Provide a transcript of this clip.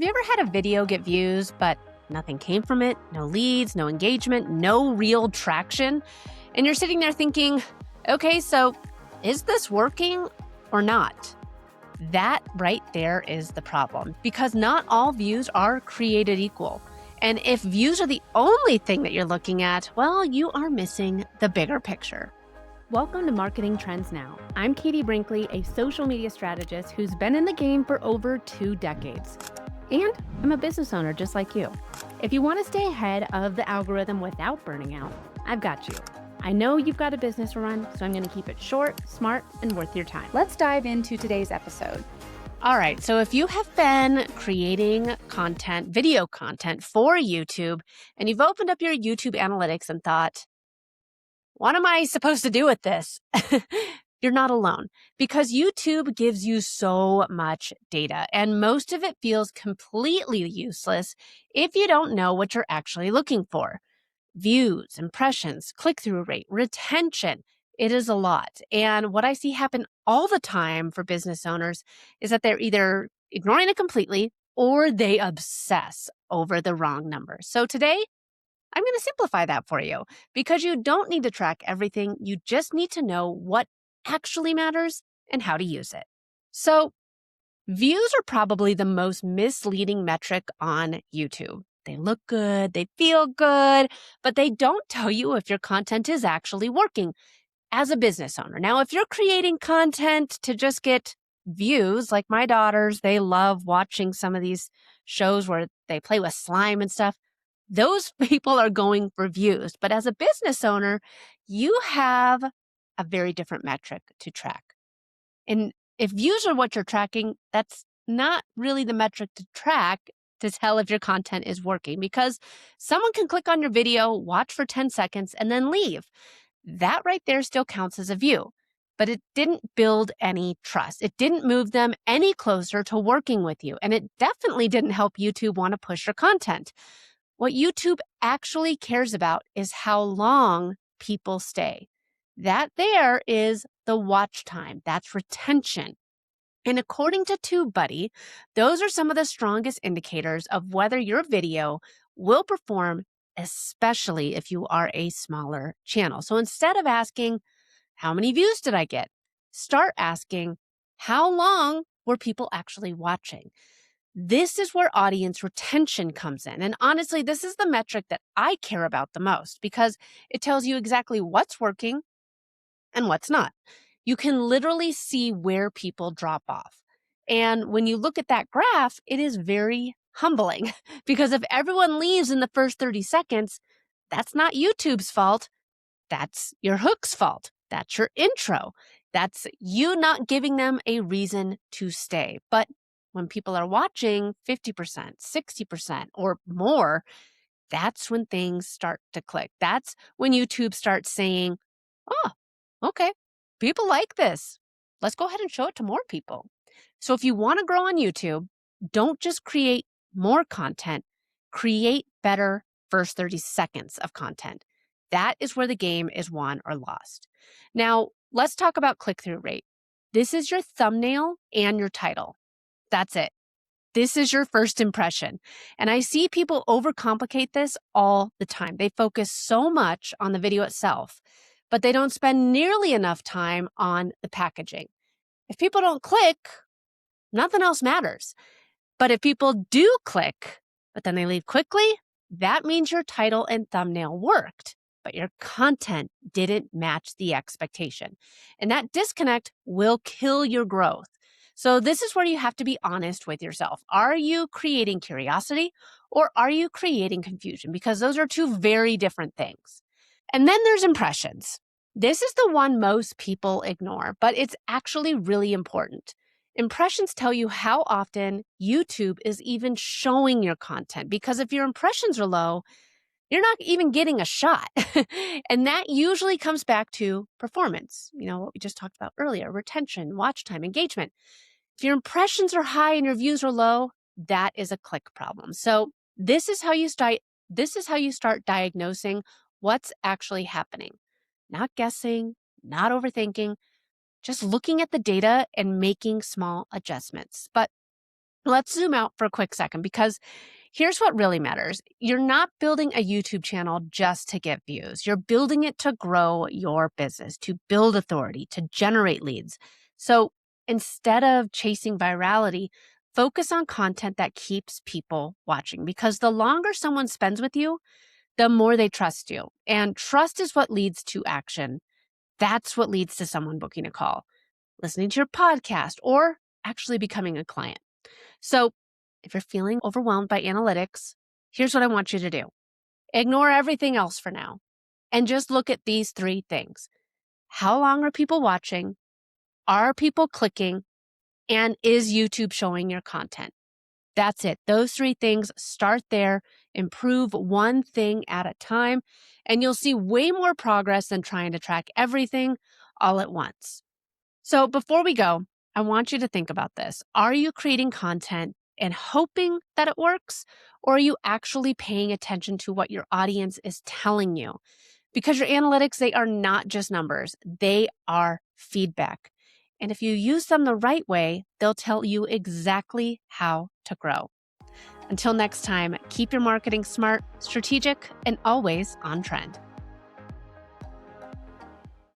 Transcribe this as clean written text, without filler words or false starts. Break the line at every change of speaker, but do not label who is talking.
you ever had a video get views, but nothing came from it? No leads, no engagement, no real traction? And you're sitting there thinking, okay, so is this working or not? That right there is the problem, because not all views are created equal. And if views are the only thing that you're looking at, well, you are missing the bigger picture. Welcome to Marketing Trends Now. I'm Katie Brinkley, a social media strategist who's been in the game for over 2 decades. And I'm a business owner just like you. If you want to stay ahead of the algorithm without burning out, I've got you. I know you've got a business to run, so I'm going to keep it short, smart, and worth your time.
Let's dive into today's episode.
All right, so if you have been creating content, video content for YouTube, and you've opened up your YouTube analytics and thought, what am I supposed to do with this? You're not alone, because YouTube gives you so much data, and most of it feels completely useless if you don't know what you're actually looking for. Views, impressions, click-through rate, retention. It is a lot. And what I see happen all the time for business owners is that they're either ignoring it completely or they obsess over the wrong numbers. So today, I'm going to simplify that for you, because you don't need to track everything. You just need to know what actually matters and how to use it. So views are probably the most misleading metric on YouTube. They look good, they feel good, but they don't tell you if your content is actually working as a business owner. Now, if you're creating content to just get views, like my daughters, they love watching some of these shows where they play with slime and stuff. Those people are going for views. But as a business owner, you have a very different metric to track. And if views are what you're tracking, that's not really the metric to track to tell if your content is working, because someone can click on your video, watch for 10 seconds, and then leave. That right there still counts as a view, but it didn't build any trust. It didn't move them any closer to working with you, and it definitely didn't help YouTube want to push your content. What YouTube actually cares about is how long people stay. That there is the watch time. That's retention. And according to TubeBuddy, those are some of the strongest indicators of whether your video will perform, especially if you are a smaller channel. So instead of asking, how many views did I get? Start asking, how long were people actually watching? This is where audience retention comes in. And honestly, this is the metric that I care about the most, because it tells you exactly what's working and what's not. You can literally see where people drop off. And when you look at that graph, it is very humbling, because if everyone leaves in the first 30 seconds, that's not YouTube's fault. That's your hook's fault. That's your intro. That's you not giving them a reason to stay. But when people are watching 50%, 60%, or more, that's when things start to click. That's when YouTube starts saying, oh, okay, people like this. Let's go ahead and show it to more people. So if you want to grow on YouTube, don't just create more content, create better first 30 seconds of content. That is where the game is won or lost. Now, let's talk about click-through rate. This is your thumbnail and your title. That's it. This is your first impression. And I see people overcomplicate this all the time. They focus so much on the video itself, but they don't spend nearly enough time on the packaging. If people don't click, nothing else matters. But if people do click, but then they leave quickly, that means your title and thumbnail worked, but your content didn't match the expectation. And that disconnect will kill your growth. So this is where you have to be honest with yourself. Are you creating curiosity or are you creating confusion? Because those are two very different things. And then there's impressions. This is the one most people ignore, but it's actually really important. Impressions tell you how often YouTube is even showing your content, because if your impressions are low, you're not even getting a shot. And that usually comes back to performance. You know, what we just talked about earlier, retention, watch time, engagement. If your impressions are high and your views are low, that is a click problem. So this is how you start diagnosing what's actually happening. Not guessing, not overthinking, just looking at the data and making small adjustments. But Let's zoom out for a quick second because here's what really matters. You're not building a YouTube channel just to get views. You're building it to grow your business, to build authority, to generate leads. So instead of chasing virality, focus on content that keeps people watching because the longer someone spends with you, the more they trust you. And trust is what leads to action. That's what leads to someone booking a call, listening to your podcast, or actually becoming a client. So if you're feeling overwhelmed by analytics, here's what I want you to do. Ignore everything else for now and just look at these three things. How long are people watching? Are people clicking? And is YouTube showing your content? That's it. Those three things, start there, improve one thing at a time, and you'll see way more progress than trying to track everything all at once. So before we go, I want you to think about this. Are you creating content and hoping that it works? Or are you actually paying attention to what your audience is telling you? Because your analytics, they are not just numbers, they are feedback. And if you use them the right way, they'll tell you exactly how to grow. Until next time, keep your marketing smart, strategic, and always on trend.